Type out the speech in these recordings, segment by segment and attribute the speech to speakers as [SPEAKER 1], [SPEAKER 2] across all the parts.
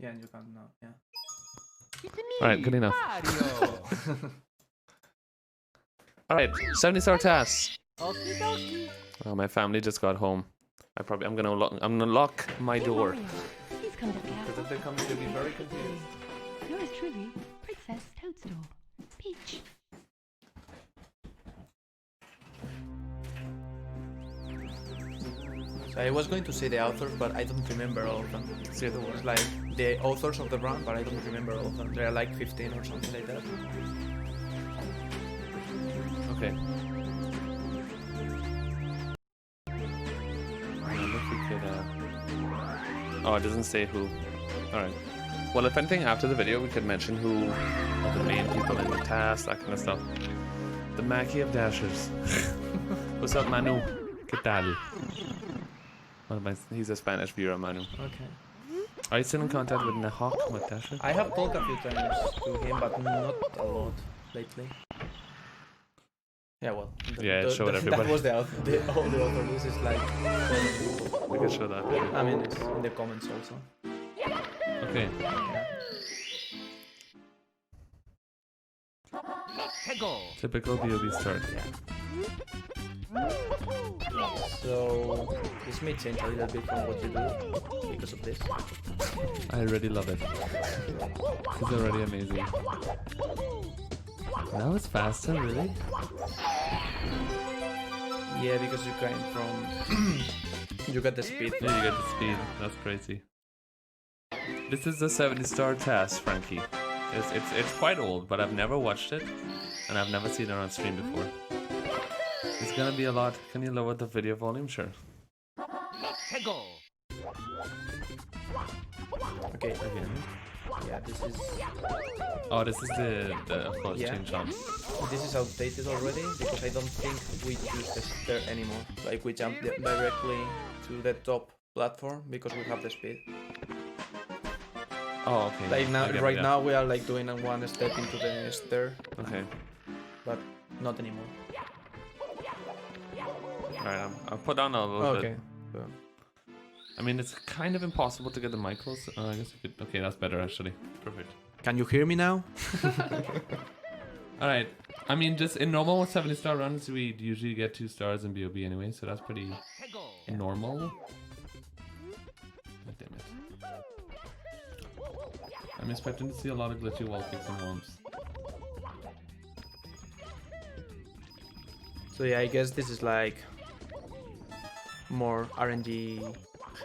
[SPEAKER 1] Yeah, and you can now. Yeah.
[SPEAKER 2] Alright, good enough. Alright, 70-star TAS. Oh, my family just got home. I'm gonna lock my door.
[SPEAKER 3] Please come to the castle.
[SPEAKER 2] Because if they come, they'll be very confused.
[SPEAKER 3] Yours truly, Princess Toadstool. Peach.
[SPEAKER 1] So I was going to say the authors, but I don't remember all of them.
[SPEAKER 2] Say the word.
[SPEAKER 1] It's like the authors of the brand, but I don't remember all of them. There are like 15 or something like that.
[SPEAKER 2] Okay. I wonder if we could, Oh, it doesn't say who. Alright. Well, if anything, after the video, we could mention who are the main people in the TAS, that kind of stuff. The MKDashers. What's up, Manu? ¿Qué tal? He's a Spanish viewer, Manu.
[SPEAKER 1] Okay.
[SPEAKER 2] Are you still in contact with Nahok, with Dasher?
[SPEAKER 1] I have talked a few times to him, but not a lot lately. Yeah, well.
[SPEAKER 2] Show it everybody.
[SPEAKER 1] That was the author. The author. This is like.
[SPEAKER 2] We can show that.
[SPEAKER 1] I mean, it's in the comments also.
[SPEAKER 2] Okay. Typical BOB start.
[SPEAKER 1] So this may change a little bit from what you do because of this.
[SPEAKER 2] I already love it. It's already amazing. Now it's faster, really?
[SPEAKER 1] Yeah, because you came from. You got the speed.
[SPEAKER 2] Yeah, you get the speed. That's crazy. This is the 70-star TAS, Frankie. It's quite old, but I've never watched it, and I've never seen it on stream before. It's gonna be a lot. Can you lower the video volume? Sure.
[SPEAKER 1] Okay.
[SPEAKER 2] Again.
[SPEAKER 1] Yeah, this is.
[SPEAKER 2] Oh, this is the of course chain chomps.
[SPEAKER 1] This is outdated already because I don't think we use the stair anymore. Like we jump directly to the top platform because we have the speed.
[SPEAKER 2] Oh, okay.
[SPEAKER 1] Like now,
[SPEAKER 2] right
[SPEAKER 1] now we are like doing one step into the stair.
[SPEAKER 2] Okay.
[SPEAKER 1] But not anymore.
[SPEAKER 2] Alright, I'll put down a little bit.
[SPEAKER 1] Okay. So.
[SPEAKER 2] I mean, it's kind of impossible to get the mic close. I guess I could. Okay, that's better actually. Perfect.
[SPEAKER 1] Can you hear me now?
[SPEAKER 2] Alright. I mean, just in normal 70-star runs, we usually get 2 stars in BOB anyway, so that's pretty normal. God damn it. I'm expecting to see a lot of glitchy wall kicks and womps.
[SPEAKER 1] So yeah, I guess this is like more RNG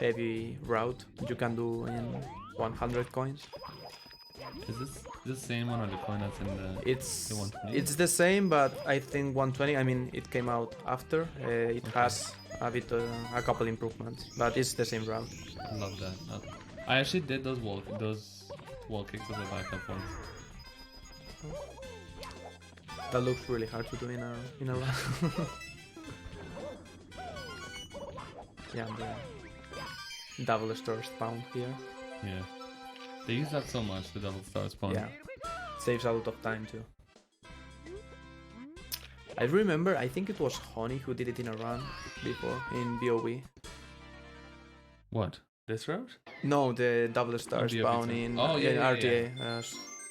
[SPEAKER 1] heavy route you can do in 100 coins.
[SPEAKER 2] Is this the same 100 coin that's in the
[SPEAKER 1] It's
[SPEAKER 2] 120?
[SPEAKER 1] It's the same, but I think 120. I mean, it came out after. It has a couple improvements, but it's the same route.
[SPEAKER 2] I love that. I actually did those wall kicks as a backup once.
[SPEAKER 1] That looks really hard to do in a run. Yeah, the double star spawn here.
[SPEAKER 2] Yeah. They use that so much, the double star spawn.
[SPEAKER 1] Yeah, saves a lot of time too. I remember, I think it was Honey who did it in a run before in BOB.
[SPEAKER 2] What? This route?
[SPEAKER 1] No, the double star spawn in RTA.
[SPEAKER 2] Yeah.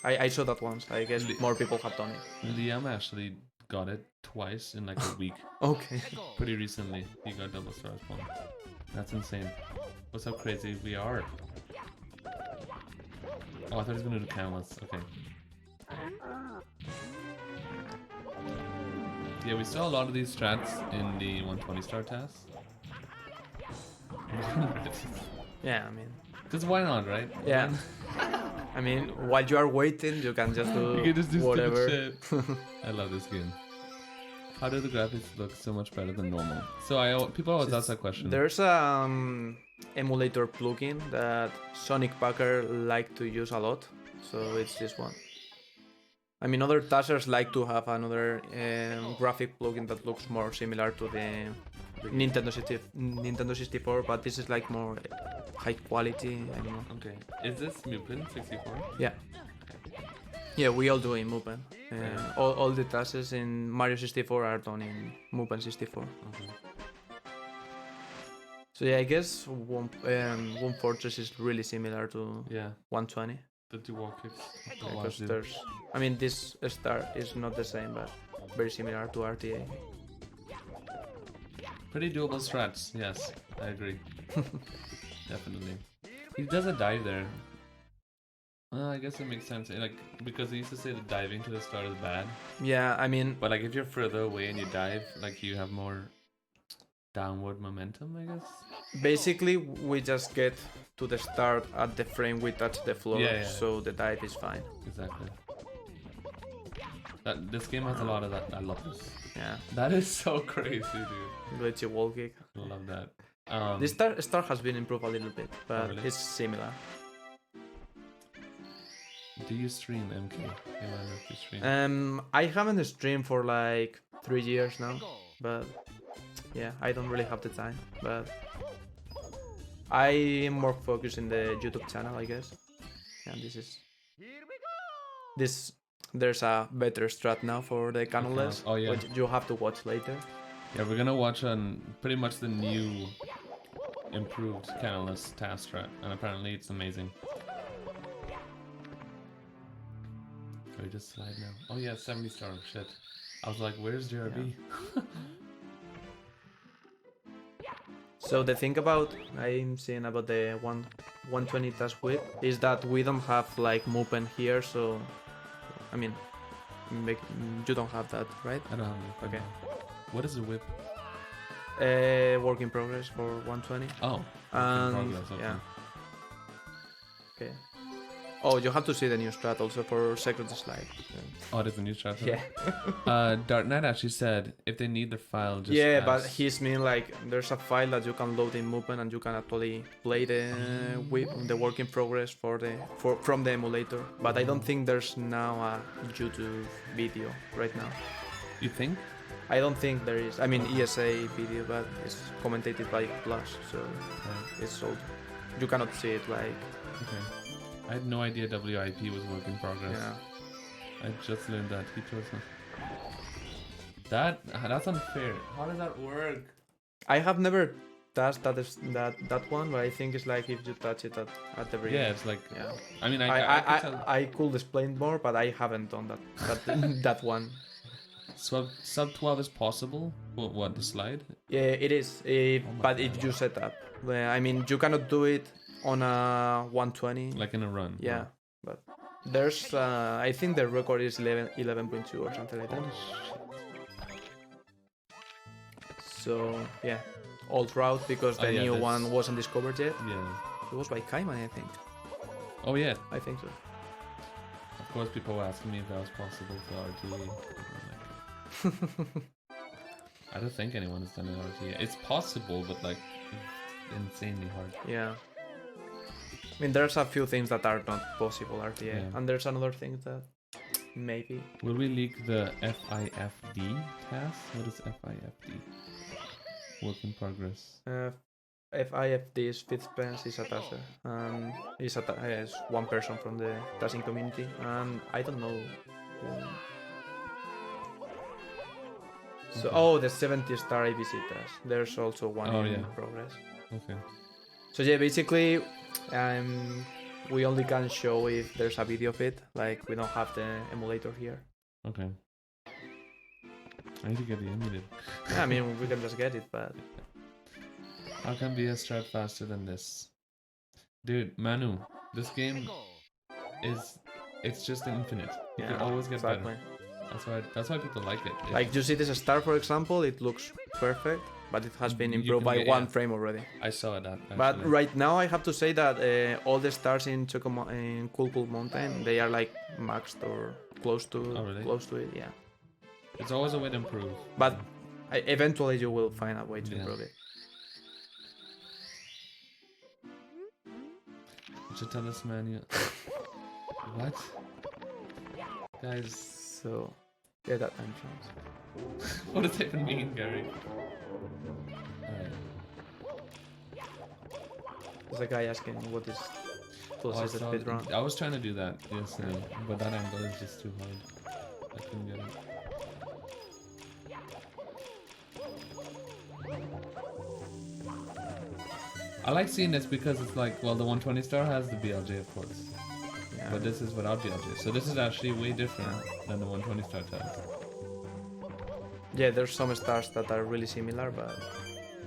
[SPEAKER 1] I saw that once. I guess more people have done it.
[SPEAKER 2] Liam actually got it twice in like a week.
[SPEAKER 1] Okay.
[SPEAKER 2] Pretty recently, he got double star spawn. That's insane. What's how crazy we are. Oh, I thought he was gonna do countless. Okay. Yeah, we saw a lot of these strats in the 120-star TAS.
[SPEAKER 1] Yeah, I mean.
[SPEAKER 2] Because why not, right?
[SPEAKER 1] Yeah. I mean, while you are waiting, you can just do,
[SPEAKER 2] You can just do
[SPEAKER 1] whatever.
[SPEAKER 2] shit. I love this game. How do the graphics look so much better than normal? So people always ask that question.
[SPEAKER 1] There's emulator plugin that Sonic Packer like to use a lot, so it's this one. I mean, other tasters like to have another graphic plugin that looks more similar to the Nintendo 64, but this is like more high quality. I don't know.
[SPEAKER 2] Okay. Is this Mupin 64?
[SPEAKER 1] Yeah. Yeah, we all do in Mupen. All the tasks in Mario 64 are done in Mupen 64.
[SPEAKER 2] Okay.
[SPEAKER 1] So yeah, I guess one Fortress is really similar to
[SPEAKER 2] Yeah,
[SPEAKER 1] 120.
[SPEAKER 2] the two wall kicks. The
[SPEAKER 1] Because
[SPEAKER 2] ones do.
[SPEAKER 1] there's, I mean, this start is not the same, but very similar to RTA.
[SPEAKER 2] Pretty doable strats, yes, I agree. Definitely. He does a dive there. I guess it makes sense. Like, because they used to say that diving to the start is bad.
[SPEAKER 1] Yeah, I mean,
[SPEAKER 2] But like if you're further away and you dive, like you have more downward momentum, I guess.
[SPEAKER 1] basically we just get to the start at the frame we touch the floor,
[SPEAKER 2] Yeah, yeah.
[SPEAKER 1] so the dive is fine.
[SPEAKER 2] Exactly. This game has a lot of that. I love this.
[SPEAKER 1] Yeah,
[SPEAKER 2] That is so crazy, dude.
[SPEAKER 1] glitchy wall kick.
[SPEAKER 2] I love that.
[SPEAKER 1] This start has been improved a little bit, but
[SPEAKER 2] really?
[SPEAKER 1] it's similar.
[SPEAKER 2] Do you stream MK? Yeah, I know if you stream.
[SPEAKER 1] I haven't streamed for like 3 years now, but yeah, I don't really have the time. But I am more focused in the YouTube channel, I guess. And this. There's a better strat now for the canonless,
[SPEAKER 2] Oh, yeah.
[SPEAKER 1] which you have to watch later.
[SPEAKER 2] Yeah, we're gonna watch on pretty much the new, improved canonless TAS strat, and apparently it's amazing. Can we just slide now? Oh yeah, 70 star. Shit. I was like, where's JRB?
[SPEAKER 1] So the thing about I'm saying about the 120 TAS whip is that we don't have like movement here, so I mean, you don't have that, right?
[SPEAKER 2] I don't have it.
[SPEAKER 1] Okay.
[SPEAKER 2] What is a whip?
[SPEAKER 1] Work in progress for 120.
[SPEAKER 2] Oh.
[SPEAKER 1] And
[SPEAKER 2] progress, okay.
[SPEAKER 1] yeah. Okay. Oh, you have to see the new strat also for Secret Slide.
[SPEAKER 2] Oh, it is a new strat.
[SPEAKER 1] Yeah.
[SPEAKER 2] Dark Knight actually said if they need the file, just
[SPEAKER 1] Yeah,
[SPEAKER 2] ask.
[SPEAKER 1] but he's mean like there's a file that you can load in movement and you can actually play the work in progress from the emulator. But I don't think there's now a YouTube video right now.
[SPEAKER 2] You think?
[SPEAKER 1] I don't think there is. I mean ESA video, but it's commentated by Plus, so it's sold. You cannot see it like.
[SPEAKER 2] Okay. I had no idea WIP was work in progress.
[SPEAKER 1] Yeah.
[SPEAKER 2] I just learned that. He told me. That's unfair. How does that work?
[SPEAKER 1] I have never touched that one, but I think it's like if you touch it at the very
[SPEAKER 2] Yeah,
[SPEAKER 1] end.
[SPEAKER 2] it's like.
[SPEAKER 1] Yeah.
[SPEAKER 2] I mean, I could tell.
[SPEAKER 1] I could explain more, but I haven't done that that one.
[SPEAKER 2] Sub 12 is possible? What, the slide?
[SPEAKER 1] Yeah, it is. But if you set up, I mean, you cannot do it on a 120.
[SPEAKER 2] Like in a run?
[SPEAKER 1] Yeah,
[SPEAKER 2] or-
[SPEAKER 1] but there's I think the record is 11.2 or something like that.
[SPEAKER 2] Holy shit.
[SPEAKER 1] So yeah, old route because the
[SPEAKER 2] yeah,
[SPEAKER 1] new
[SPEAKER 2] that's-
[SPEAKER 1] one wasn't discovered yet.
[SPEAKER 2] Yeah.
[SPEAKER 1] It was by Kaiman, I think.
[SPEAKER 2] Oh, yeah.
[SPEAKER 1] I think so.
[SPEAKER 2] Of course, people were asking me if that was possible for RTA. I'm like, I don't think anyone has done it RTA. It's possible, but like insanely hard.
[SPEAKER 1] Yeah. I mean, there's a few things that are not possible RTA,
[SPEAKER 2] Yeah.
[SPEAKER 1] and there's another thing that maybe.
[SPEAKER 2] Will we leak the FIFD task? What is FIFD? Work in progress.
[SPEAKER 1] FIFD is fifth pence is a tasser. Is one person from the tassing community, and I don't know. So the 70 star ABC task. There's also one in progress.
[SPEAKER 2] Okay.
[SPEAKER 1] So yeah, basically, we only can show if there's a video of it. Like we don't have the emulator here.
[SPEAKER 2] Okay. I need to get the emulator.
[SPEAKER 1] Yeah, I mean we can just get it, but
[SPEAKER 2] How can be a strat faster than this? Dude, Manu, this game it's just infinite. You can always get better. That's why people like it.
[SPEAKER 1] Like you see this star, for example, it looks perfect, but it has been improved by one frame already.
[SPEAKER 2] I saw that. Actually.
[SPEAKER 1] But right now I have to say that all the stars in Cool Cool Mountain, they are like maxed or close to close to it. Yeah.
[SPEAKER 2] It's always a way to improve.
[SPEAKER 1] But eventually you will find a way to improve it.
[SPEAKER 2] You should tell this man you... What? Guys...
[SPEAKER 1] So, yeah, that entrance.
[SPEAKER 2] What does that even mean, Gary? Alright.
[SPEAKER 1] There's a guy asking what is closest speed run.
[SPEAKER 2] I was trying to do that yesterday, but that angle is just too hard. I couldn't get it. I like seeing this because it's like, well, the 120 star has the BLJ, of course.
[SPEAKER 1] Yeah.
[SPEAKER 2] But this is without BLJ. So this is actually way different than the 120 star TAS.
[SPEAKER 1] Yeah, there's some stars that are really similar, but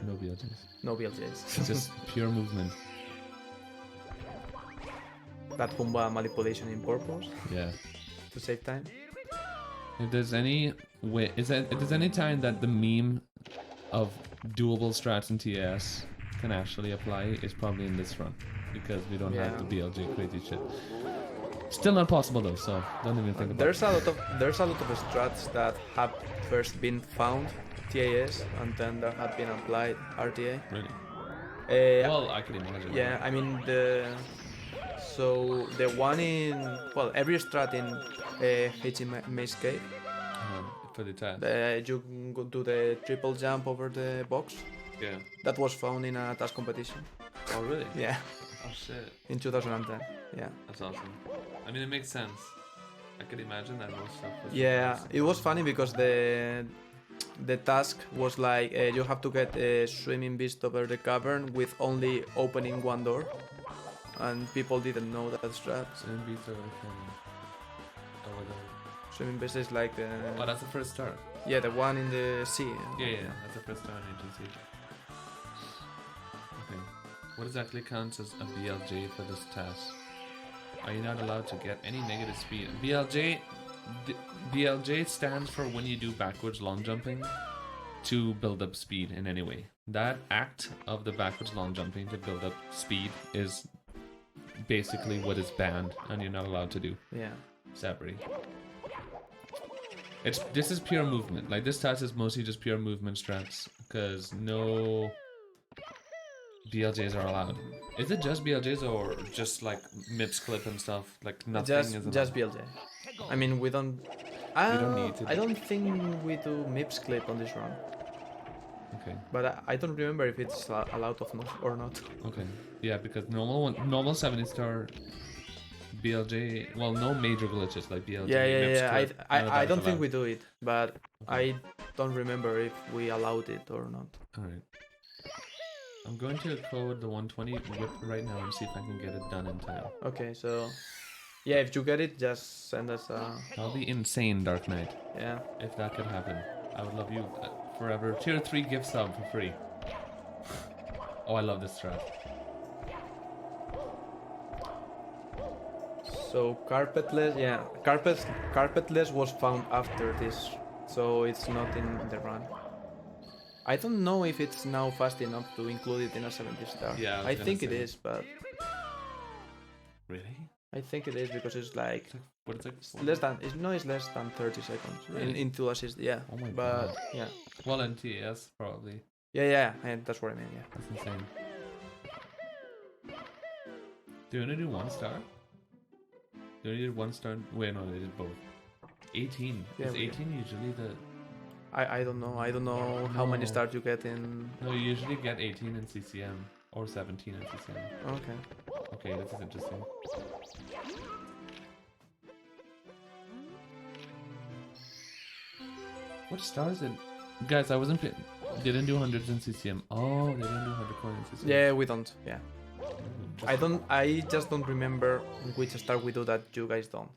[SPEAKER 2] No BLJs.
[SPEAKER 1] no BLJs.
[SPEAKER 2] It's just pure movement.
[SPEAKER 1] That Pumba manipulation in purpose
[SPEAKER 2] Yeah.
[SPEAKER 1] to save time.
[SPEAKER 2] If there's any way, if there's any time that the meme of doable strats in TAS can actually apply, it's probably in this run because we don't have the BLJ crazy shit. Still not possible though, so don't even think about
[SPEAKER 1] There's a lot of strats that have first been found TAS and then there have been applied RTA.
[SPEAKER 2] Really?
[SPEAKER 1] Well,
[SPEAKER 2] I could imagine.
[SPEAKER 1] yeah, I mean so the one in every strat in Maze Cave,
[SPEAKER 2] For the TAS.
[SPEAKER 1] you do the triple jump over the box.
[SPEAKER 2] Yeah.
[SPEAKER 1] That was found in a task competition.
[SPEAKER 2] Oh really?
[SPEAKER 1] Yeah,
[SPEAKER 2] Oh shit.
[SPEAKER 1] in 2010. Yeah.
[SPEAKER 2] That's awesome. I mean, it makes sense. I could imagine that most stuff was.
[SPEAKER 1] Yeah, it was funny because the task was like you have to get a swimming beast over the cavern with only opening one door, and people didn't know that strat.
[SPEAKER 2] Swimming beast over the.
[SPEAKER 1] Swimming beast is like
[SPEAKER 2] Oh, that's the first star.
[SPEAKER 1] yeah, the one in the sea.
[SPEAKER 2] Yeah, that's the first star in agency. Okay. What exactly counts as a BLJ for this task? Are you not allowed to get any negative speed? BLJ stands for when you do backwards long jumping to build up speed in any way. That act of the backwards long jumping to build up speed is basically what is banned and you're not allowed to do.
[SPEAKER 1] Yeah.
[SPEAKER 2] Separately. This is pure movement. Like this task is mostly just pure movement strats because no BLJs are allowed. Is it just BLJs or just like MIPS clip and stuff? Like nothing is allowed?
[SPEAKER 1] Just BLJ. I mean, we don't
[SPEAKER 2] need to.
[SPEAKER 1] I don't think we do MIPS clip on this run.
[SPEAKER 2] Okay.
[SPEAKER 1] But I don't remember if it's allowed or not.
[SPEAKER 2] Okay. Yeah, because normal 70 star BLJ. Well, no major glitches like BLJ.
[SPEAKER 1] Yeah.
[SPEAKER 2] clip,
[SPEAKER 1] I don't think we do it, but I don't remember if we allowed it or not.
[SPEAKER 2] All right. I'm going to code the 120 whip right now and see if I can get it done in time.
[SPEAKER 1] Okay, so yeah, if you get it, just send us a.
[SPEAKER 2] That'll be insane, Dark Knight.
[SPEAKER 1] Yeah.
[SPEAKER 2] If that could happen, I would love you forever. Tier 3 gift sub for free. Oh, I love this strat.
[SPEAKER 1] So carpetless, yeah, carpetless was found after this, so it's not in the run. I don't know if it's now fast enough to include it in a 70 star.
[SPEAKER 2] Yeah,
[SPEAKER 1] I think it is, but
[SPEAKER 2] Really?
[SPEAKER 1] I think it is because it's like
[SPEAKER 2] What is it?
[SPEAKER 1] less than 30 seconds
[SPEAKER 2] Really?
[SPEAKER 1] in 2 assists. Yeah,
[SPEAKER 2] Oh my
[SPEAKER 1] but
[SPEAKER 2] god.
[SPEAKER 1] yeah,
[SPEAKER 2] Well, in TAS probably.
[SPEAKER 1] yeah, and that's what I mean. Yeah.
[SPEAKER 2] That's insane. Do you want to do 1 star? Do you need 1 star? Wait, no, they did both. 18.
[SPEAKER 1] Yeah,
[SPEAKER 2] Is
[SPEAKER 1] we did.
[SPEAKER 2] 18 usually the?
[SPEAKER 1] I don't know. I don't know how many
[SPEAKER 2] No.
[SPEAKER 1] stars you get in.
[SPEAKER 2] No, you usually get 18 in CCM or 17 in CCM.
[SPEAKER 1] Okay.
[SPEAKER 2] Okay, this is interesting. What star is it? Guys, I wasn't. Didn't do hundreds in CCM. Oh, they didn't do 100 coins in CCM.
[SPEAKER 1] Yeah, we don't. Yeah.
[SPEAKER 2] Just-
[SPEAKER 1] I don't. I just don't remember which star we do that you guys don't.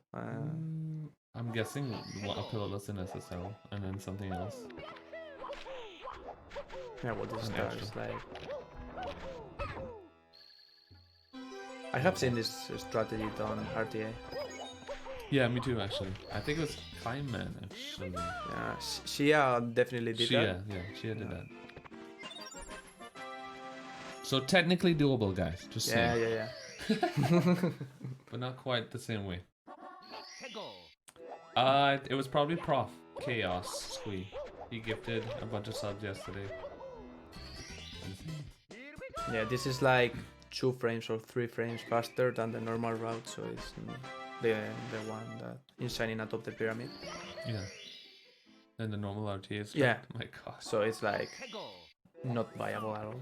[SPEAKER 2] I'm guessing a pillarless in SSL and then something else.
[SPEAKER 1] Yeah, what this
[SPEAKER 2] An
[SPEAKER 1] star
[SPEAKER 2] extra.
[SPEAKER 1] is like. I have seen this strategy done RTA.
[SPEAKER 2] Yeah, me too, actually. I think it was Kaiman, actually.
[SPEAKER 1] Yeah, Shia definitely did that.
[SPEAKER 2] Shia did that. So technically doable, guys. Just
[SPEAKER 1] Yeah,
[SPEAKER 2] saying.
[SPEAKER 1] yeah.
[SPEAKER 2] But not quite the same way. It was probably Prof Chaos Squee. He gifted a bunch of subs yesterday.
[SPEAKER 1] Yeah, this is like 2 frames or 3 frames faster than the normal route, so it's the one that is shining atop the pyramid.
[SPEAKER 2] Yeah. And the normal RTA is.
[SPEAKER 1] Yeah.
[SPEAKER 2] My god.
[SPEAKER 1] So it's like not viable at all.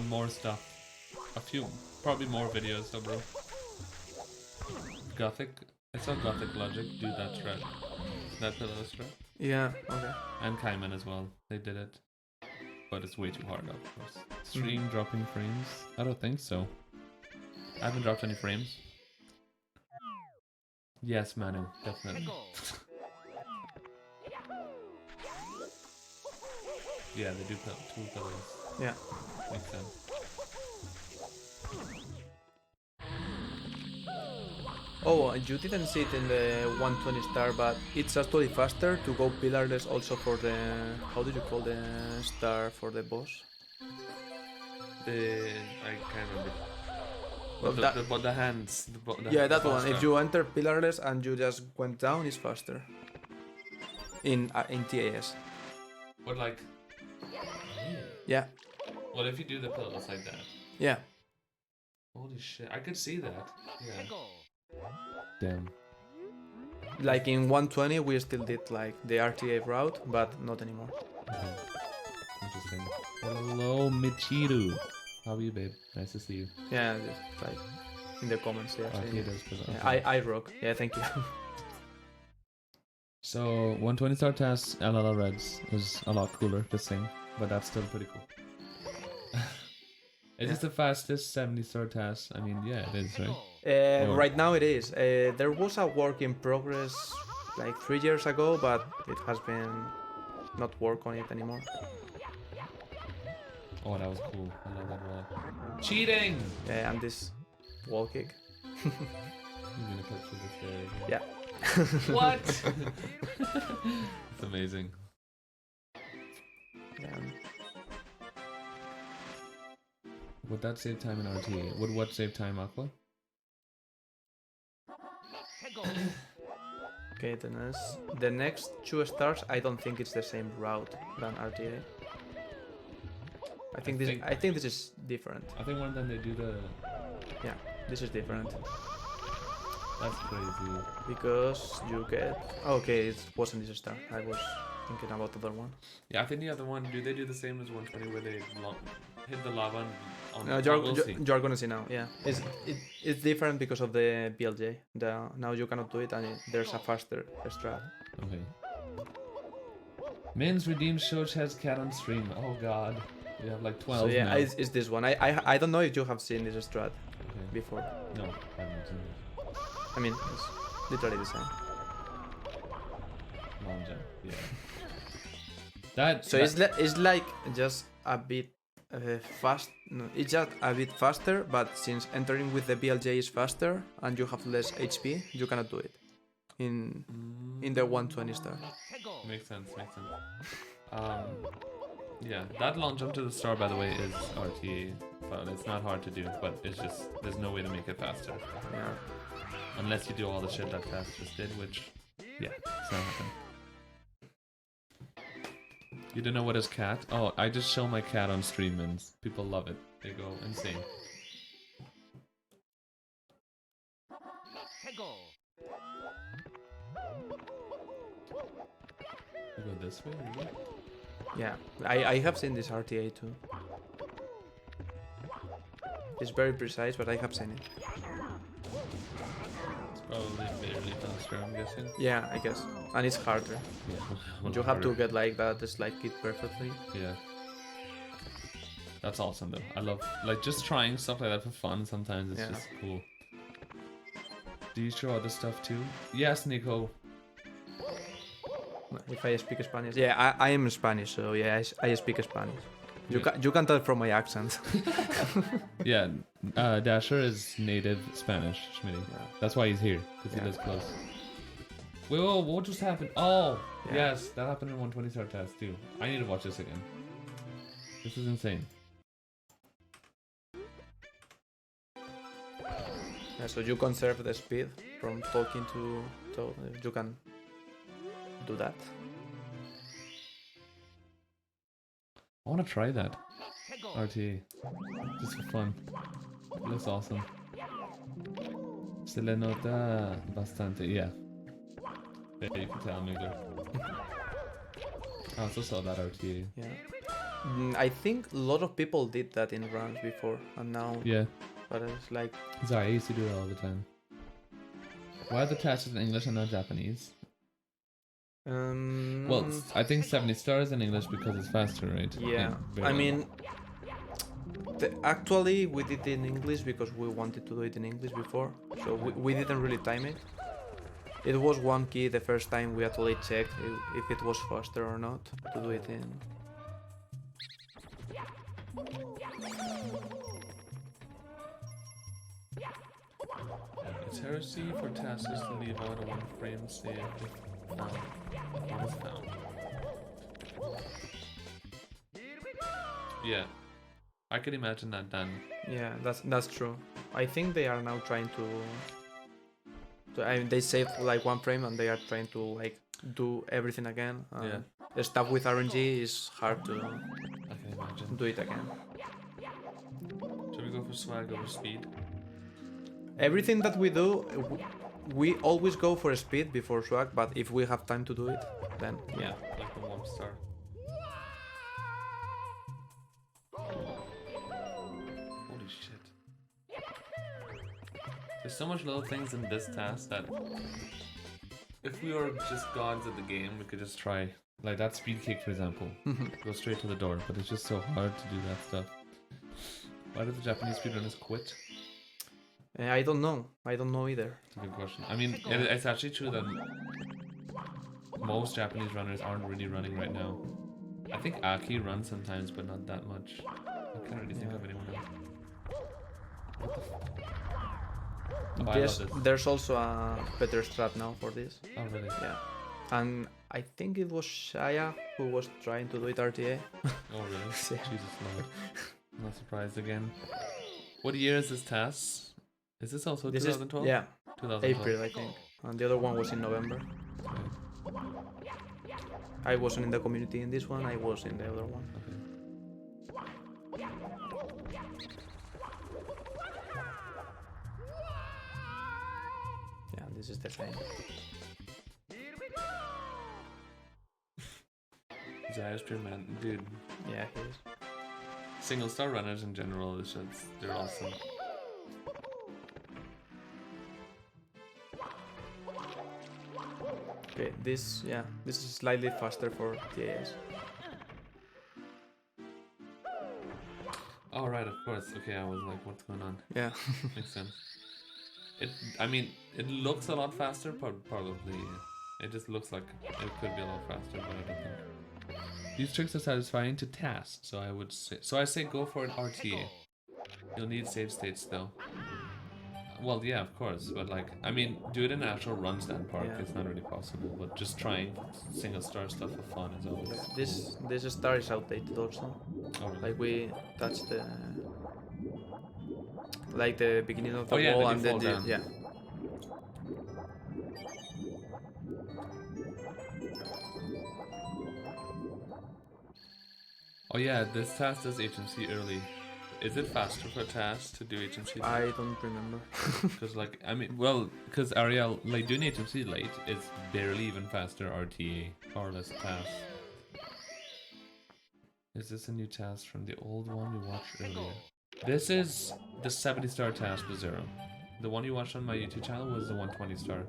[SPEAKER 2] More stuff. A few. Probably more videos though, bro. Gothic. I saw Gothic Logic do that strat. That pillar strat.
[SPEAKER 1] Yeah. Okay.
[SPEAKER 2] And Kaiman as well. They did it. but it's way too hard, of course. Stream dropping frames? I don't think so. I haven't dropped any frames. Yes, Manu, definitely. Yeah, they do two pillars.
[SPEAKER 1] Yeah.
[SPEAKER 2] Makes sense.
[SPEAKER 1] Oh, you didn't see it in the 120 star, but it's actually faster to go pillarless also for the... How do you call the star for the boss?
[SPEAKER 2] I can't remember.
[SPEAKER 1] Well,
[SPEAKER 2] The hands.
[SPEAKER 1] Yeah, that one. If you enter pillarless and you just went down, it's faster. In TAS.
[SPEAKER 2] But like...
[SPEAKER 1] Yeah.
[SPEAKER 2] Well, if you do the pillars like that.
[SPEAKER 1] Yeah.
[SPEAKER 2] Holy shit, I could see that. Yeah. Damn.
[SPEAKER 1] Like in 120, we still did like the RTA route, but not anymore.
[SPEAKER 2] Okay. Interesting. Hello, Michiru. How are you, babe? Nice to see you.
[SPEAKER 1] Yeah, just like in the comments there.
[SPEAKER 2] Oh,
[SPEAKER 1] saying-
[SPEAKER 2] he does present.
[SPEAKER 1] Yeah, I rock. Yeah, thank you.
[SPEAKER 2] So 120 star TAS LLR Reds is a lot cooler to sing, but that's still pretty cool. Is this the fastest 70 star TAS? I mean, yeah, it is, right? Or-
[SPEAKER 1] Right now it is. There was a work in progress like 3 years ago, but it has been not work on it anymore.
[SPEAKER 2] Oh, that was cool. I love that wall. Cheating!
[SPEAKER 1] Yeah, and this wall kick.
[SPEAKER 2] I'm gonna cut through this guy.
[SPEAKER 1] Yeah.
[SPEAKER 2] What? It's amazing.
[SPEAKER 1] Yeah.
[SPEAKER 2] Would that save time in RTA? Would what save time, Aqua?
[SPEAKER 1] Okay, the next 2 stars, I don't think it's the same route than RTA. I think this is different.
[SPEAKER 2] I think one of them they do the...
[SPEAKER 1] Yeah, this is different
[SPEAKER 2] That's crazy.
[SPEAKER 1] because you get. Okay, it wasn't this star. I was thinking about the other one.
[SPEAKER 2] Yeah, I think the other one, do they do the same as 120 where they hit the lava on
[SPEAKER 1] No,
[SPEAKER 2] we'll see.
[SPEAKER 1] you're gonna see now. Yeah, it's different because of the BLJ. Now you cannot do it, and there's a faster strat.
[SPEAKER 2] Okay. Men's redeemed Shoch has cat on stream. Oh god. We have like 12
[SPEAKER 1] So yeah,
[SPEAKER 2] now.
[SPEAKER 1] it's this one. I don't know if you have seen this strat
[SPEAKER 2] Okay.
[SPEAKER 1] before.
[SPEAKER 2] No, I haven't seen it.
[SPEAKER 1] I mean, it's literally the same.
[SPEAKER 2] Long jump. Yeah. That.
[SPEAKER 1] So it's like just a bit fast. No, it's just a bit faster, but since entering with the BLJ is faster and you have less HP, you cannot do it in the 120 star.
[SPEAKER 2] Makes sense. Makes sense. Yeah, that long jump to the star, by the way, is RTA. But it's not hard to do, but it's just there's no way to make it faster.
[SPEAKER 1] Yeah.
[SPEAKER 2] Unless you do all the shit that Fast just did, which, yeah, it's not happening. You don't know what is cat? Oh, I just show my cat on stream and people love it. They go insane. You go this way, really?
[SPEAKER 1] Yeah, I have seen this RTA too. It's very precise, but I have seen it.
[SPEAKER 2] It's probably barely faster, I'm guessing.
[SPEAKER 1] Yeah, I guess. And it's harder.
[SPEAKER 2] Yeah.
[SPEAKER 1] You have to get like that slide kit perfectly.
[SPEAKER 2] Yeah. That's awesome though. I love like just trying stuff like that for fun sometimes. It's
[SPEAKER 1] Yeah.
[SPEAKER 2] just cool. Do you show other stuff too? Yes, Nico.
[SPEAKER 1] If I speak Spanish. Yeah, I am Spanish, so yeah, I speak Spanish. You can tell from my accent.
[SPEAKER 2] Yeah, Dasher is native Spanish, Schmitty.
[SPEAKER 1] Yeah.
[SPEAKER 2] That's why he's here, because he lives close. Wait, whoa, what just happened? Oh,
[SPEAKER 1] Yeah.
[SPEAKER 2] yes, that happened in 120 star test too. I need to watch this again. This is insane.
[SPEAKER 1] Yeah, so you conserve the speed from talking to you can do that.
[SPEAKER 2] I want to try that. RTA. Just for fun. It looks awesome. Se le nota bastante. Yeah. Yeah, you can tell, Migler. I also saw that RTA.
[SPEAKER 1] Yeah. I think a lot of people did that in runs before, and now.
[SPEAKER 2] Yeah.
[SPEAKER 1] But it's like.
[SPEAKER 2] Sorry, I used to do it all the time. Why are the tests in English and not Japanese? Well, I think 70 stars in English because it's faster, right?
[SPEAKER 1] yeah.
[SPEAKER 2] Very
[SPEAKER 1] I
[SPEAKER 2] well.
[SPEAKER 1] mean, actually, we did it in English because we wanted to do it in English before, so we didn't really time it. It was one key the first time we actually checked if it was faster or not to do it in.
[SPEAKER 2] It's heresy for taskers to leave out a one frame save if one is found. Yeah, I can imagine that done.
[SPEAKER 1] Yeah, that's true. I think they are now trying to. They saved like one frame and they are trying to like do everything again.
[SPEAKER 2] Yeah.
[SPEAKER 1] The stuff with RNG is hard to
[SPEAKER 2] I can imagine.
[SPEAKER 1] do it again.
[SPEAKER 2] Should we go for swag over speed?
[SPEAKER 1] Everything that we do, we always go for speed before swag, but if we have time to do it, then yeah.
[SPEAKER 2] Like the 1 star. Holy shit. There's so much little things in this task that if we were just gods at the game, we could just try. Like that speed kick, for example. Go straight to the door, but it's just so hard to do that stuff. Why did the Japanese speedrunners quit?
[SPEAKER 1] I don't know. I don't know either.
[SPEAKER 2] That's a good question. I mean, it's actually true that most Japanese runners aren't really running right now. I think Aki runs sometimes, but not that much. I can't really think of anyone else. Oh, I
[SPEAKER 1] Yes,
[SPEAKER 2] love this.
[SPEAKER 1] there's also a better strat now for this.
[SPEAKER 2] Oh, really?
[SPEAKER 1] Yeah. And I think it was Shaya who was trying to do it RTA.
[SPEAKER 2] Oh, really?
[SPEAKER 1] Yeah.
[SPEAKER 2] Jesus Lord. I'm not surprised again. What year is this TAS? Is this also
[SPEAKER 1] This
[SPEAKER 2] 2012?
[SPEAKER 1] is, yeah,
[SPEAKER 2] 2012.
[SPEAKER 1] April, I think. And the other one was in November.
[SPEAKER 2] Okay.
[SPEAKER 1] I wasn't in the community in this one, I was in the other one.
[SPEAKER 2] Okay.
[SPEAKER 1] Yeah, this is the same.
[SPEAKER 2] Zayas Pure Man, dude.
[SPEAKER 1] Yeah, he is.
[SPEAKER 2] Single star runners in general, they're awesome.
[SPEAKER 1] Okay, this is slightly faster for TAS.
[SPEAKER 2] Oh, right, of course. Okay, I was like, what's going on?
[SPEAKER 1] Yeah.
[SPEAKER 2] Makes sense. I mean, it looks a lot faster, but probably it just looks like it could be a lot faster, but I don't think. These tricks are satisfying to TAS, so I say go for an RTA. You'll need save states though. Well, yeah, of course, but like, I mean, do it in an actual run stand park.
[SPEAKER 1] Yeah.
[SPEAKER 2] It's not really possible, but just trying single star stuff for fun is always cool.
[SPEAKER 1] This star is outdated also.
[SPEAKER 2] Oh, really?
[SPEAKER 1] Like we touched the beginning of the
[SPEAKER 2] Oh, yeah,
[SPEAKER 1] wall
[SPEAKER 2] then
[SPEAKER 1] and
[SPEAKER 2] you fall
[SPEAKER 1] then
[SPEAKER 2] down.
[SPEAKER 1] yeah.
[SPEAKER 2] Oh yeah, this task does HMC early. Is it faster for TAS to do HMC?
[SPEAKER 1] I don't remember.
[SPEAKER 2] Because like, I mean, well, because Ariel, like doing HMC late is barely even faster RTA, or less TAS. Is this a new task from the old one we watched earlier? This is the 70 star task with 0. The one you watched on my YouTube channel was the 120 star.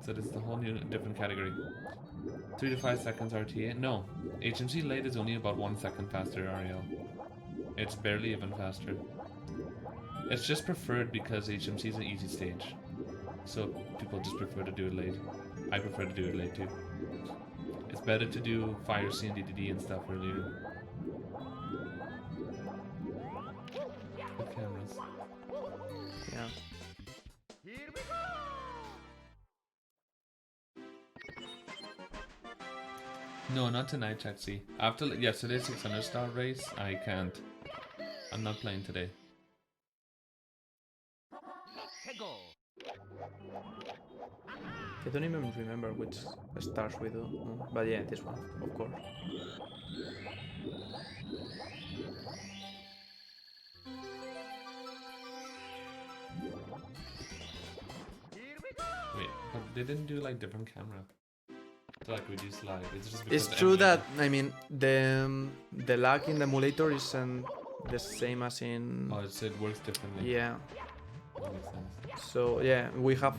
[SPEAKER 2] So it's the whole new different category. 3 to 5 seconds RTA? No, HMC late is only about 1 second faster Ariel. It's barely even faster. It's just preferred because HMC is an easy stage. So people just prefer to do it late. I prefer to do it late too. It's better to do Fire C and DDD and stuff earlier. Good cameras.
[SPEAKER 1] Yeah.
[SPEAKER 2] No, not tonight, Chatsy. After yesterday's 600 star race, I can't. I'm not playing today.
[SPEAKER 1] I don't even remember which stars we do, but yeah, this one, of course.
[SPEAKER 2] Wait, but they didn't do like different camera to like reduce lag. It's just because
[SPEAKER 1] It's
[SPEAKER 2] the
[SPEAKER 1] true that
[SPEAKER 2] emulator-
[SPEAKER 1] I mean the lag in the emulator isn't the same as in
[SPEAKER 2] Oh, it works differently.
[SPEAKER 1] yeah.
[SPEAKER 2] That makes sense.
[SPEAKER 1] So yeah, we have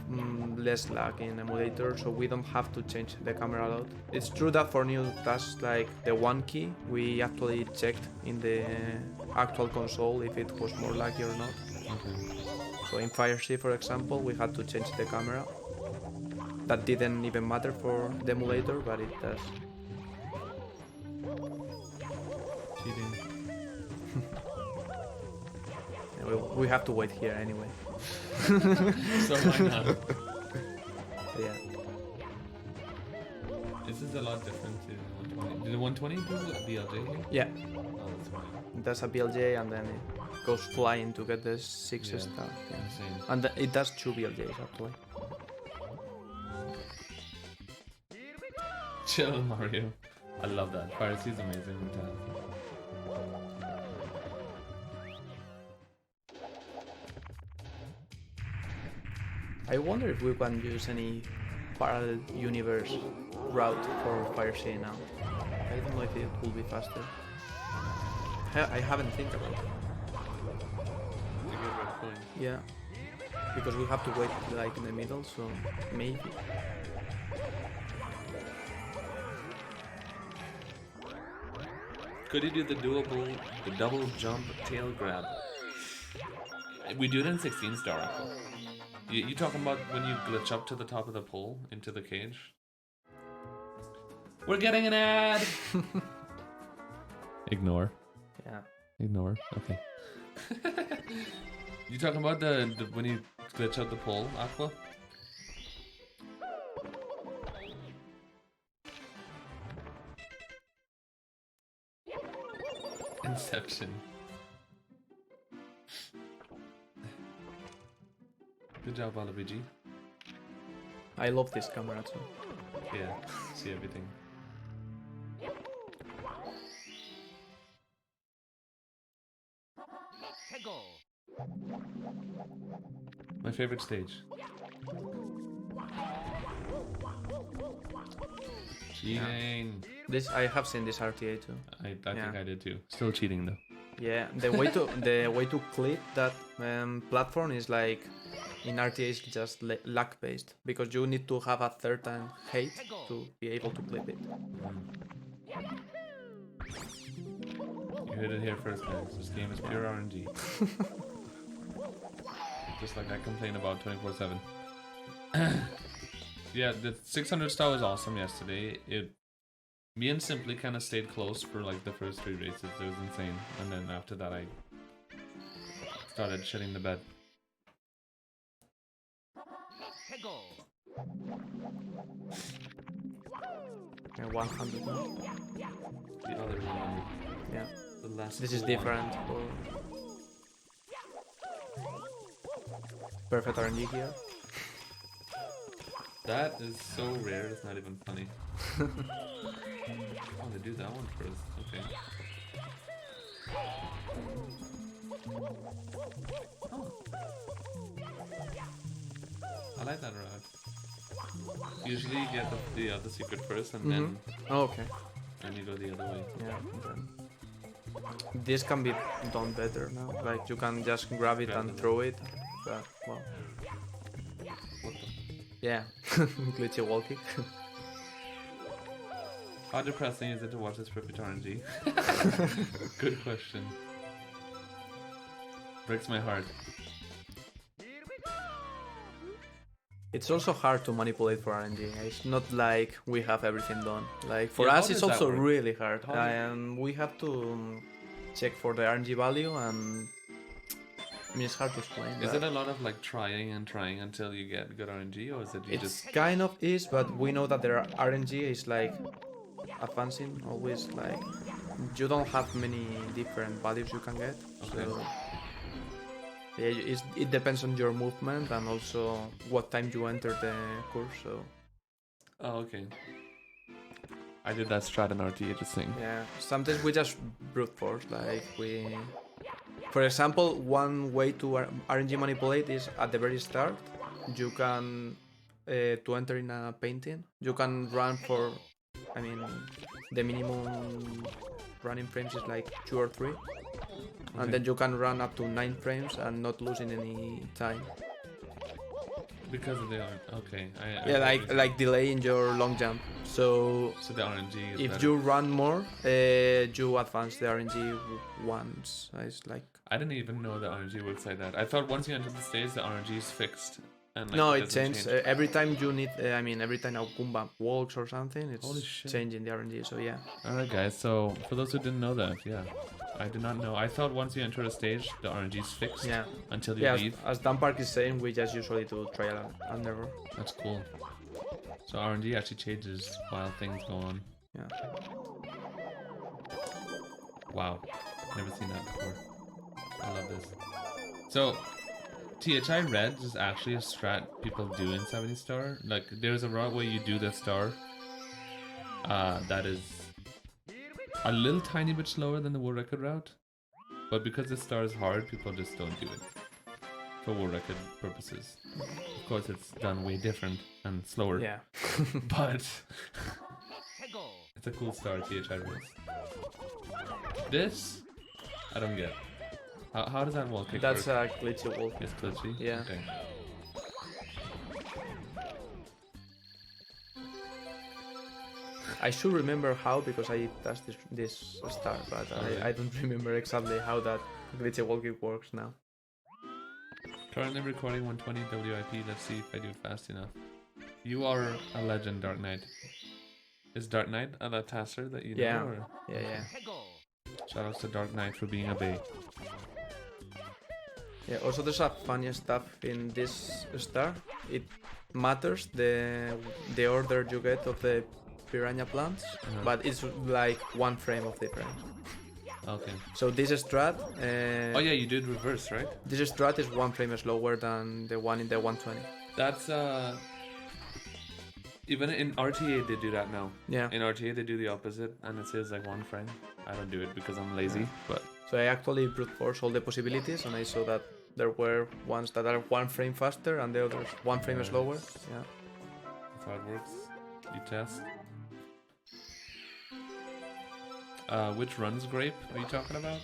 [SPEAKER 1] less lag in emulator, so we don't have to change the camera a lot. It's true that for new tasks like the one key, we actually checked in the actual console if it was more laggy or not.
[SPEAKER 2] Okay.
[SPEAKER 1] So in FireC, for example, we had to change the camera. That didn't even matter for the emulator, but it does.
[SPEAKER 2] Cheating.
[SPEAKER 1] We have to wait here anyway.
[SPEAKER 2] So why not?
[SPEAKER 1] Yeah.
[SPEAKER 2] This is a lot different to 120. Did the 120 do a BLJ here?
[SPEAKER 1] Yeah,
[SPEAKER 2] Oh, that's fine.
[SPEAKER 1] that's a BLJ and then it goes flying to get the 6
[SPEAKER 2] Yeah.
[SPEAKER 1] star. Yeah.
[SPEAKER 2] Insane.
[SPEAKER 1] And it does 2 BLJs actually.
[SPEAKER 2] Chill, Mario. I love that. Piracy is amazing in TAS.
[SPEAKER 1] I wonder if we can use any parallel universe route for FireC now. I don't know if it will be faster. I haven't think about it.
[SPEAKER 2] You get red coin.
[SPEAKER 1] Yeah, because we have to wait like in the middle, so maybe.
[SPEAKER 2] Could you do the double jump tail grab? We do it in 16 star. You talking about when you glitch up to the top of the pole into the cage? We're getting an ad. Ignore.
[SPEAKER 1] Yeah.
[SPEAKER 2] Ignore. Okay. You talking about the when you glitch out the pole, Aqua? Inception. Good job, Waluigi.
[SPEAKER 1] I love this camera too.
[SPEAKER 2] Yeah, see everything. My favorite stage. Cheating.
[SPEAKER 1] This I have seen this RTA too.
[SPEAKER 2] I
[SPEAKER 1] Yeah.
[SPEAKER 2] think I did too. Still cheating though.
[SPEAKER 1] Yeah, the way to clip that platform is like in RTA is just lag based because you need to have a certain height to be able to clip it.
[SPEAKER 2] You heard it here first, guys. This game is pure RNG. Just like I complain about 24/7. Yeah, the 600 star was awesome yesterday. Me and Simply kind of stayed close for like the first 3 races. It was insane. And then after that, I started shitting the bed.
[SPEAKER 1] Yeah, 100 now.
[SPEAKER 2] The other one,
[SPEAKER 1] Yeah,
[SPEAKER 2] the last.
[SPEAKER 1] this is
[SPEAKER 2] one.
[SPEAKER 1] different. Perfect RNG here.
[SPEAKER 2] That is so rare. It's not even funny. Oh, they do that one first. Okay. Oh. I like that route. Usually you get the other secret first and then
[SPEAKER 1] Oh, okay.
[SPEAKER 2] you go the other way.
[SPEAKER 1] Yeah. Then this can be done better now. Like you can just grab it
[SPEAKER 2] Grab
[SPEAKER 1] and
[SPEAKER 2] it.
[SPEAKER 1] throw it. But well,
[SPEAKER 2] What the?
[SPEAKER 1] yeah, glitchy wall kick.
[SPEAKER 2] How depressing is it to watch this perfect RNG? Good question. Breaks my heart.
[SPEAKER 1] It's also hard to manipulate for RNG. It's not like we have everything done. Like for
[SPEAKER 2] Yeah, how
[SPEAKER 1] us, it's
[SPEAKER 2] does that
[SPEAKER 1] also
[SPEAKER 2] work?
[SPEAKER 1] really hard,
[SPEAKER 2] How do-
[SPEAKER 1] and we have to check for the RNG value. And I mean, it's hard to explain.
[SPEAKER 2] Is
[SPEAKER 1] but
[SPEAKER 2] it a lot of like trying and trying until you get good RNG, or is it you
[SPEAKER 1] it's
[SPEAKER 2] just
[SPEAKER 1] kind of is, but we know that their RNG is like advancing always. Like you don't have many different values you can get.
[SPEAKER 2] Okay.
[SPEAKER 1] So yeah, it depends on your movement and also what time you enter the course. So
[SPEAKER 2] Oh, okay. I did that strat in RTA just thing.
[SPEAKER 1] yeah, sometimes we just brute force. Like for example, one way to RNG manipulate is at the very start. You can to enter in a painting. You can run for, I mean, the minimum running frames is like 2 or 3. and then you can run up to 9 frames and not losing any time.
[SPEAKER 2] Because of the okay.
[SPEAKER 1] Yeah, like delaying your long jump. So
[SPEAKER 2] the RNG is
[SPEAKER 1] if
[SPEAKER 2] better.
[SPEAKER 1] you run more, you advance the RNG once. It's like
[SPEAKER 2] I didn't even know the RNG works like that. I thought once you enter the stage, the RNG is fixed. And, like,
[SPEAKER 1] no,
[SPEAKER 2] it
[SPEAKER 1] it
[SPEAKER 2] doesn't
[SPEAKER 1] changes
[SPEAKER 2] change.
[SPEAKER 1] every time you need. I mean, every time a Goomba walks or something, it's
[SPEAKER 2] Holy shit.
[SPEAKER 1] changing the RNG. So yeah.
[SPEAKER 2] Alright guys, so for those who didn't know that, yeah. I did not know. I thought once you enter a stage, the RNG is fixed
[SPEAKER 1] Yeah.
[SPEAKER 2] until you
[SPEAKER 1] Yeah,
[SPEAKER 2] leave.
[SPEAKER 1] as Dan Park is saying, we just usually do trial and error.
[SPEAKER 2] That's cool. So RNG actually changes while things go on.
[SPEAKER 1] Yeah.
[SPEAKER 2] Wow. Never seen that before. I love this. So, THI Reds is actually a strat people do in 70 star. Like, there's a route where you do the star. That is a little tiny bit slower than the world record route. But because the star is hard, people just don't do it. For world record purposes. Of course, it's done way different and slower.
[SPEAKER 1] Yeah.
[SPEAKER 2] But it's a cool star, THI Reds. This, I don't get. How does that wall kick
[SPEAKER 1] That's
[SPEAKER 2] work?
[SPEAKER 1] a glitchy wall.
[SPEAKER 2] It's glitchy?
[SPEAKER 1] Yeah.
[SPEAKER 2] Okay.
[SPEAKER 1] I should remember how because I touched this star, but I don't remember exactly how that glitchy wall kick works now.
[SPEAKER 2] Currently recording 120 WIP. Let's see if I do it fast enough. You are a legend, Dark Knight. Is Dark Knight a TASer that you know?
[SPEAKER 1] Yeah.
[SPEAKER 2] Or?
[SPEAKER 1] Yeah.
[SPEAKER 2] Shoutouts to Dark Knight for being a bae.
[SPEAKER 1] Yeah. Also, there's a funny stuff in this star. It matters the order you get of the piranha plants, but it's like 1 frame of difference.
[SPEAKER 2] Okay.
[SPEAKER 1] So this strat.
[SPEAKER 2] Oh yeah, you did reverse, right?
[SPEAKER 1] This strat is 1 frame slower than the one in the 120.
[SPEAKER 2] That's even in RTA they do that now.
[SPEAKER 1] Yeah.
[SPEAKER 2] In RTA they do the opposite, and it says like 1 frame. I don't do it because I'm lazy, but
[SPEAKER 1] So I actually brute force all the possibilities, and I saw that there were ones that are 1 frame faster and the others 1 frame slower. Yeah.
[SPEAKER 2] that's how it works. You test. Which runs grape are you talking about?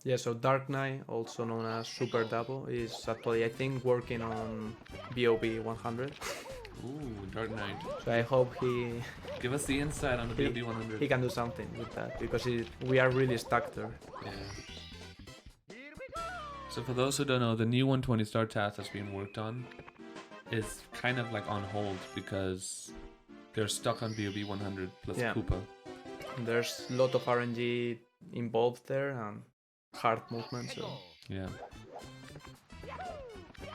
[SPEAKER 1] Yeah, so Dark Knight, also known as Super Dabo, is actually, I think, working on BOB 100.
[SPEAKER 2] Ooh, Dark Knight.
[SPEAKER 1] So I hope he
[SPEAKER 2] Give us the insight on the BB 100.
[SPEAKER 1] he can do something with that, because we are really stuck there.
[SPEAKER 2] Yeah. So for those who don't know, the new 120 star TAS that's being worked on is kind of like on hold because they're stuck on BOB 100 plus
[SPEAKER 1] Yeah.
[SPEAKER 2] Koopa.
[SPEAKER 1] There's a lot of RNG involved there and hard movement, so...
[SPEAKER 2] Yeah.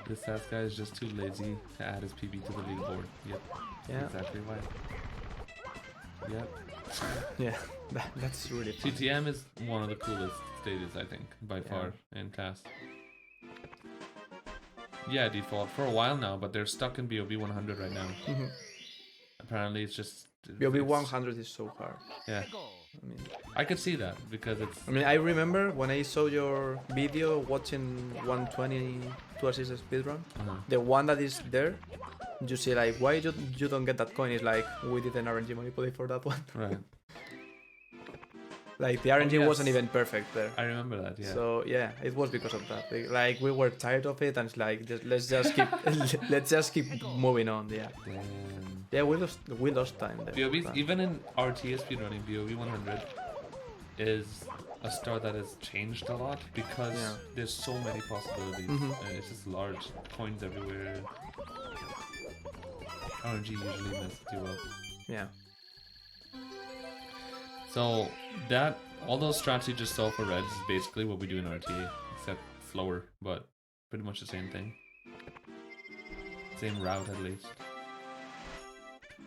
[SPEAKER 2] This TAS guy is just too lazy to add his PB to the leaderboard. Yep.
[SPEAKER 1] Yeah.
[SPEAKER 2] Exactly why. Yep.
[SPEAKER 1] Yeah, that's really fun.
[SPEAKER 2] TTM is one of the coolest stages, I think, by far, in TAS. Yeah, default for a while now, but they're stuck in BOB 100 right now.
[SPEAKER 1] Mhm.
[SPEAKER 2] Apparently, it's just
[SPEAKER 1] BOB
[SPEAKER 2] it's-
[SPEAKER 1] 100 is so hard.
[SPEAKER 2] Yeah,
[SPEAKER 1] I mean,
[SPEAKER 2] I could see that because it's
[SPEAKER 1] I remember when I saw your video watching 120 to assist speedrun, the one that is there, you see like, why you don't get that coin? It's like, we did an RNG manipulate for that one.
[SPEAKER 2] right.
[SPEAKER 1] Like, the RNG
[SPEAKER 2] yes.
[SPEAKER 1] wasn't even perfect there.
[SPEAKER 2] I remember that. Yeah.
[SPEAKER 1] So yeah, it was because of that. Like, we were tired of it, and it's like, let's just keep let's just keep moving on. Yeah.
[SPEAKER 2] Damn.
[SPEAKER 1] Yeah, we lost time there.
[SPEAKER 2] BOB, even in RTS speedrunning, BOB 100 is a star that has changed a lot because there's so many possibilities. It's just large coins everywhere. RNG usually messes you up.
[SPEAKER 1] Yeah.
[SPEAKER 2] So that all those strats you just saw for Reds is basically what we do in RTA, except slower, but pretty much the same thing. Same route at least.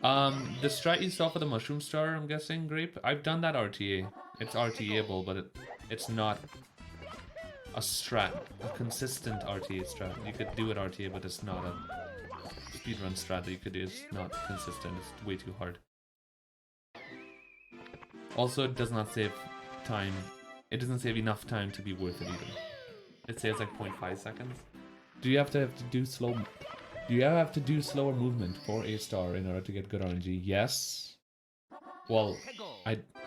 [SPEAKER 2] The strat you saw for the Mushroom Star, I'm guessing, Grape. I've done that RTA. It's RTA-able, but it's not a strat, a consistent RTA strat. You could do it RTA, but it's not a speedrun strat that you could do. It's not consistent. It's way too hard. Also, it does not save time. It doesn't save enough time to be worth it either. It saves like 0.5 seconds. Do you have to do slow? Do you have to do slower movement for a star in order to get good RNG? Yes, Well,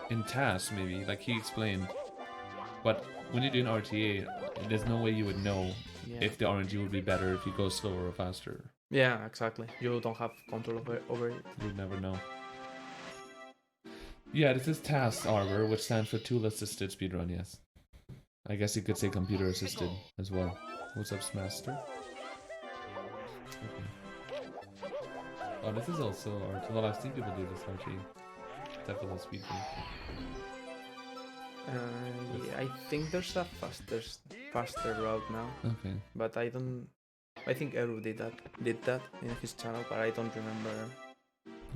[SPEAKER 2] in TAS maybe, like he explained, but when you're doing RTA, there's no way you would know
[SPEAKER 1] Yeah.
[SPEAKER 2] if the RNG would be better if you go slower or faster.
[SPEAKER 1] Yeah, exactly. You don't have control over it.
[SPEAKER 2] You'd never know. Yeah, this is TAS Arbor, which stands for Tool Assisted Speedrun, yes. I guess you could say computer assisted as well. What's up, Smaster? Okay. Oh, this is also RT. Well, I've seen people do this RT. Type of speed game.
[SPEAKER 1] Yeah, I think there's a faster route now,
[SPEAKER 2] Okay.
[SPEAKER 1] but I don't. I think Eru did that in his channel, but I don't remember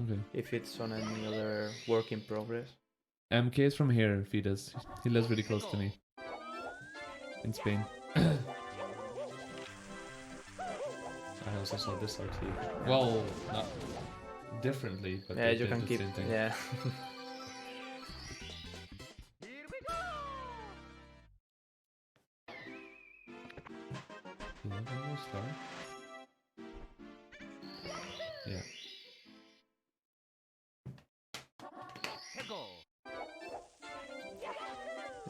[SPEAKER 2] Okay.
[SPEAKER 1] if it's on any other work in progress.
[SPEAKER 2] MK is from here, if he does. He lives really close to me. In Spain. I also saw this RT. Well, not differently, but
[SPEAKER 1] Yeah,
[SPEAKER 2] they
[SPEAKER 1] you
[SPEAKER 2] did
[SPEAKER 1] can
[SPEAKER 2] the
[SPEAKER 1] keep.
[SPEAKER 2] same thing.
[SPEAKER 1] Yeah.
[SPEAKER 2] 11 more star? Yeah.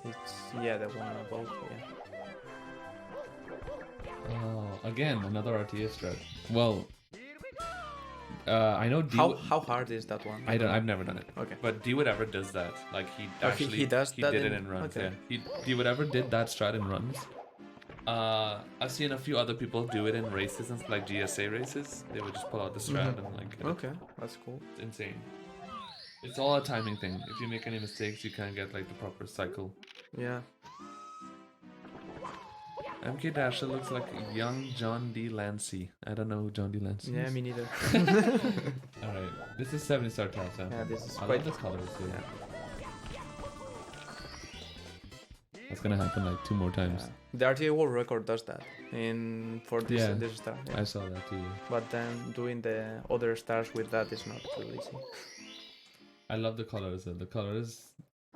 [SPEAKER 1] It's the one above. Yeah.
[SPEAKER 2] Oh, again, another RTS strat. Well, I know D.
[SPEAKER 1] How hard is that one?
[SPEAKER 2] I've never done it.
[SPEAKER 1] Okay.
[SPEAKER 2] But D whatever does that. Like he
[SPEAKER 1] Oh,
[SPEAKER 2] actually
[SPEAKER 1] he does that
[SPEAKER 2] did
[SPEAKER 1] in-
[SPEAKER 2] it in runs.
[SPEAKER 1] okay.
[SPEAKER 2] Yeah. D whatever did that strat in runs. I've seen a few other people do it in races and like GSA races. They would just pull out the strat and like.
[SPEAKER 1] Okay, that's cool.
[SPEAKER 2] It's insane. It's all a timing thing. If you make any mistakes, you can't get like the proper cycle.
[SPEAKER 1] Yeah.
[SPEAKER 2] MKDasher looks like a young John D. Lancey. I don't know who John D. Lancey
[SPEAKER 1] Yeah,
[SPEAKER 2] is.
[SPEAKER 1] me neither.
[SPEAKER 2] Alright, this is 70-star TAS.
[SPEAKER 1] Yeah, this is
[SPEAKER 2] I
[SPEAKER 1] quite.
[SPEAKER 2] love the colors too.
[SPEAKER 1] Yeah.
[SPEAKER 2] That's gonna happen like 2 more times.
[SPEAKER 1] Yeah. The RTA World Record does that for this
[SPEAKER 2] Yeah.
[SPEAKER 1] this star. Yeah.
[SPEAKER 2] I saw that too.
[SPEAKER 1] But then doing the other stars with that is not too easy.
[SPEAKER 2] I love the colors though. The colors.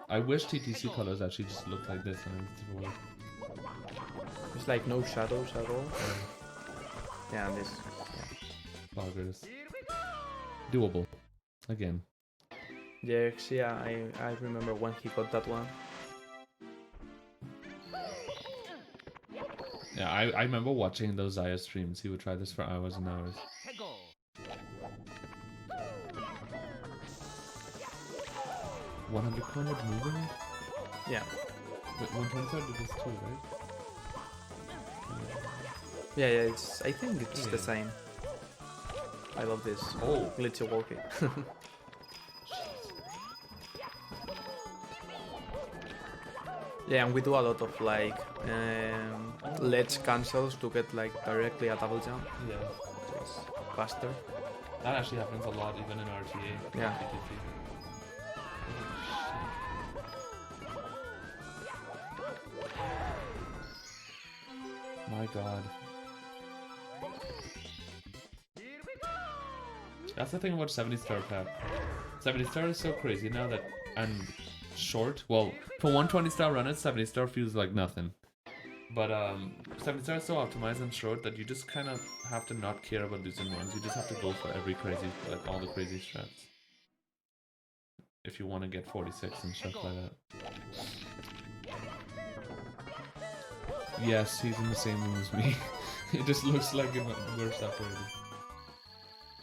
[SPEAKER 2] I wish TTC colors actually just looked like this and it's different.
[SPEAKER 1] It's like no shadows at all. Yeah, and this.
[SPEAKER 2] Boggers. Doable. Again.
[SPEAKER 1] Yeah, I remember when he got that one.
[SPEAKER 2] Yeah, I remember watching those Zaya streams. He would try this for hours and hours. 100 corner moving?
[SPEAKER 1] Yeah.
[SPEAKER 2] Wait, 125 did this too, right?
[SPEAKER 1] Yeah, it's. I think it's the same. I love this.
[SPEAKER 2] Oh.
[SPEAKER 1] Glitchy walking. Yeah, and we do a lot of like ledge cancels to get like directly a double jump.
[SPEAKER 2] Yeah.
[SPEAKER 1] So it's faster.
[SPEAKER 2] That actually happens a lot even in RTA.
[SPEAKER 1] Yeah.
[SPEAKER 2] TTC. My god. That's the thing about 70-star tap. 70-star is so crazy now that, and short. Well, for 120-star runners, 70-star feels like nothing. But 70-star is so optimized and short that you just kind of have to not care about losing runs. You just have to go for every crazy, like all the crazy strats. If you want to get 46 and stuff like that. Yes, he's in the same room as me. It just looks like we're separated.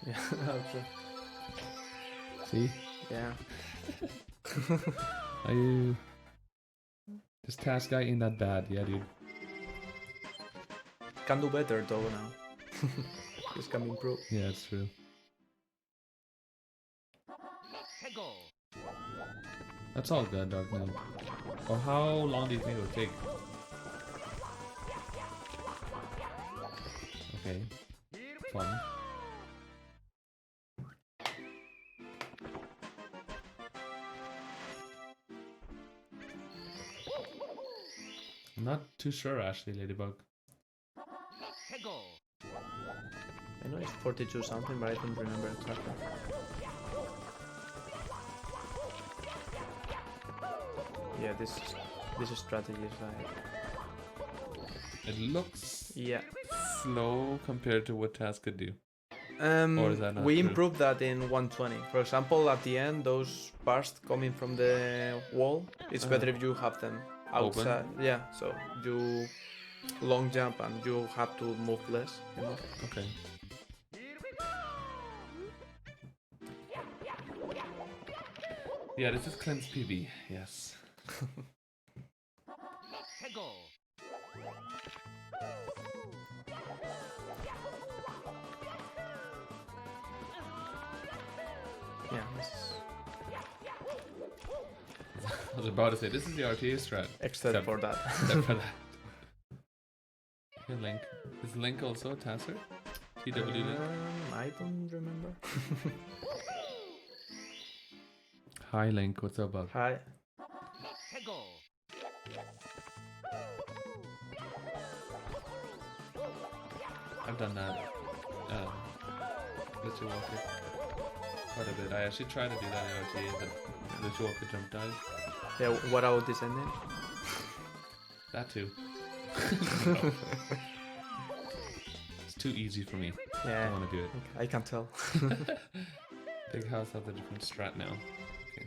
[SPEAKER 1] Yeah. Okay.
[SPEAKER 2] See?
[SPEAKER 1] Yeah.
[SPEAKER 2] Are you... This task guy ain't that bad, yeah, dude.
[SPEAKER 1] Can do better though now. This can improve.
[SPEAKER 2] Yeah, it's true. That's all good, Dark Knight. Or how long do you think it would take? Okay. Fun. I'm not too sure, actually, Ladybug.
[SPEAKER 1] I know it's 42 something, but I don't remember exactly. Yeah, this strategy is like.
[SPEAKER 2] It looks
[SPEAKER 1] Yeah.
[SPEAKER 2] slow compared to what TAS could do. Or is that not
[SPEAKER 1] we
[SPEAKER 2] true?
[SPEAKER 1] improved that in 120. For example, at the end, those bursts coming from the wall, it's better if you have them
[SPEAKER 2] Open?
[SPEAKER 1] outside. Yeah, so you long jump and you have to move less. You know?
[SPEAKER 2] Okay. Yeah, this is Clint's PB. Yes.
[SPEAKER 1] Yeah. It's
[SPEAKER 2] I was about to say this is the RTA strat.
[SPEAKER 1] except for that.
[SPEAKER 2] Except for that. Hey, Link. Is Link also a TASer? TW Link?
[SPEAKER 1] I don't remember.
[SPEAKER 2] Hi Link, what's up, bud?
[SPEAKER 1] Hi.
[SPEAKER 2] I've done that. Glitchy Walker. Quite a bit. I actually tried to do that in RTA, but Glitchy Walker jump dive.
[SPEAKER 1] Yeah. What about descending?
[SPEAKER 2] That too. It's too easy for me. I
[SPEAKER 1] Yeah.
[SPEAKER 2] don't want to do it.
[SPEAKER 1] I can tell.
[SPEAKER 2] Big House has a different strat now. Okay.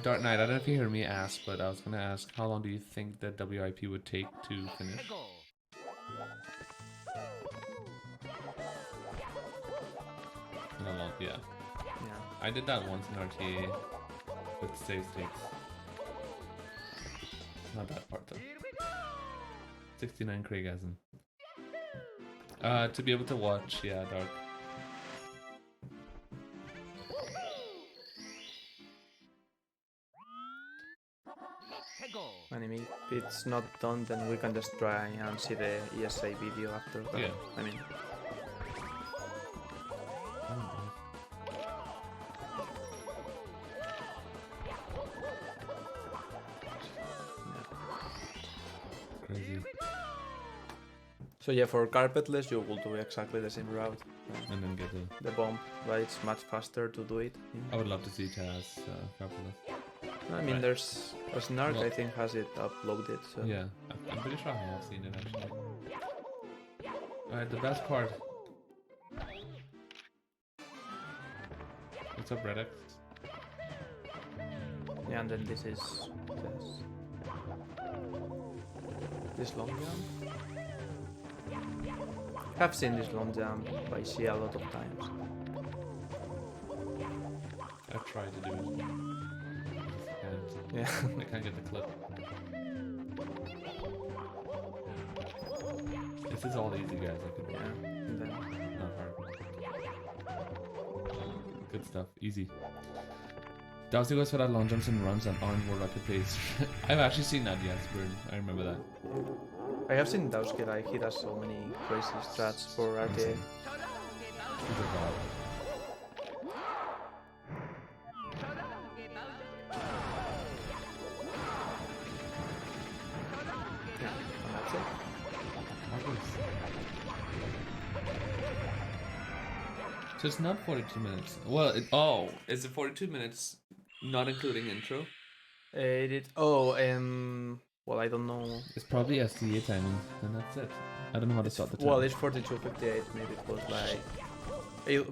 [SPEAKER 2] Dark Knight, I don't know if you heard me ask, but I was gonna ask, how long do you think the WIP would take to finish? In a long, yeah.
[SPEAKER 1] Yeah.
[SPEAKER 2] I did that once in RTA with save states. Not that part though. 69 Craigasm. To be able to watch, yeah, Dark.
[SPEAKER 1] And if it's not done, then we can just try and see the ESA video after that.
[SPEAKER 2] Yeah.
[SPEAKER 1] I mean,
[SPEAKER 2] Crazy.
[SPEAKER 1] so yeah, for carpetless, you will do exactly the same route.
[SPEAKER 2] And then get
[SPEAKER 1] The bomb, but it's much faster to do it.
[SPEAKER 2] I would love to see Taz carpetless.
[SPEAKER 1] I mean,
[SPEAKER 2] Right.
[SPEAKER 1] there's a Snark,
[SPEAKER 2] Well-
[SPEAKER 1] I think, has it uploaded. So
[SPEAKER 2] Yeah, I'm pretty sure I have seen it actually. Alright, the best part. What's up, Redux?
[SPEAKER 1] yeah, and then this is this long jump. I've seen this long jump I see a lot of times.
[SPEAKER 2] I've tried to do it.
[SPEAKER 1] Yeah.
[SPEAKER 2] I can't get the clip. This is all easy, guys. I could,
[SPEAKER 1] Yeah, and then
[SPEAKER 2] not hard. Good stuff. Easy. Dowsy goes for that long jumps and runs and on more rapid pace. I've actually seen that, yes, Bird. I remember that.
[SPEAKER 1] I have seen Dausky, like he does so many crazy strats for RTA.
[SPEAKER 2] He's a god.
[SPEAKER 1] Yeah, and that's it.
[SPEAKER 2] So it's not 42 minutes. Well, is it 42 minutes not including intro?
[SPEAKER 1] Well, I don't know.
[SPEAKER 2] It's probably STA timing, and that's it. I don't know how to start the time.
[SPEAKER 1] Well, it's 42:58. Maybe it was like.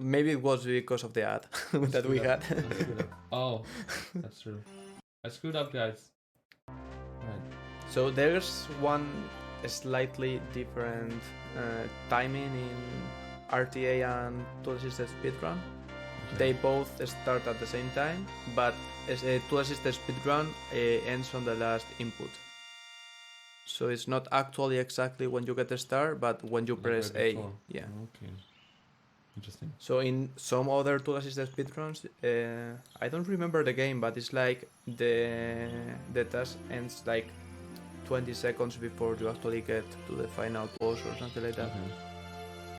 [SPEAKER 1] Maybe it was because of the ad that we had.
[SPEAKER 2] Oh, that's true. I screwed up, guys. Right.
[SPEAKER 1] So there's one slightly different timing in RTA and Tool Assisted Speedrun. They both start at the same time, but Tool Assisted Speedrun ends on the last input. So it's not actually exactly when you get the start, but when you
[SPEAKER 2] Like
[SPEAKER 1] press
[SPEAKER 2] right
[SPEAKER 1] A.
[SPEAKER 2] before.
[SPEAKER 1] Yeah.
[SPEAKER 2] Okay. Interesting.
[SPEAKER 1] So in some other Tool Assisted Speedruns, I don't remember the game, but it's like the task ends like 20 seconds before you actually get to the final boss or something like that.
[SPEAKER 2] Okay.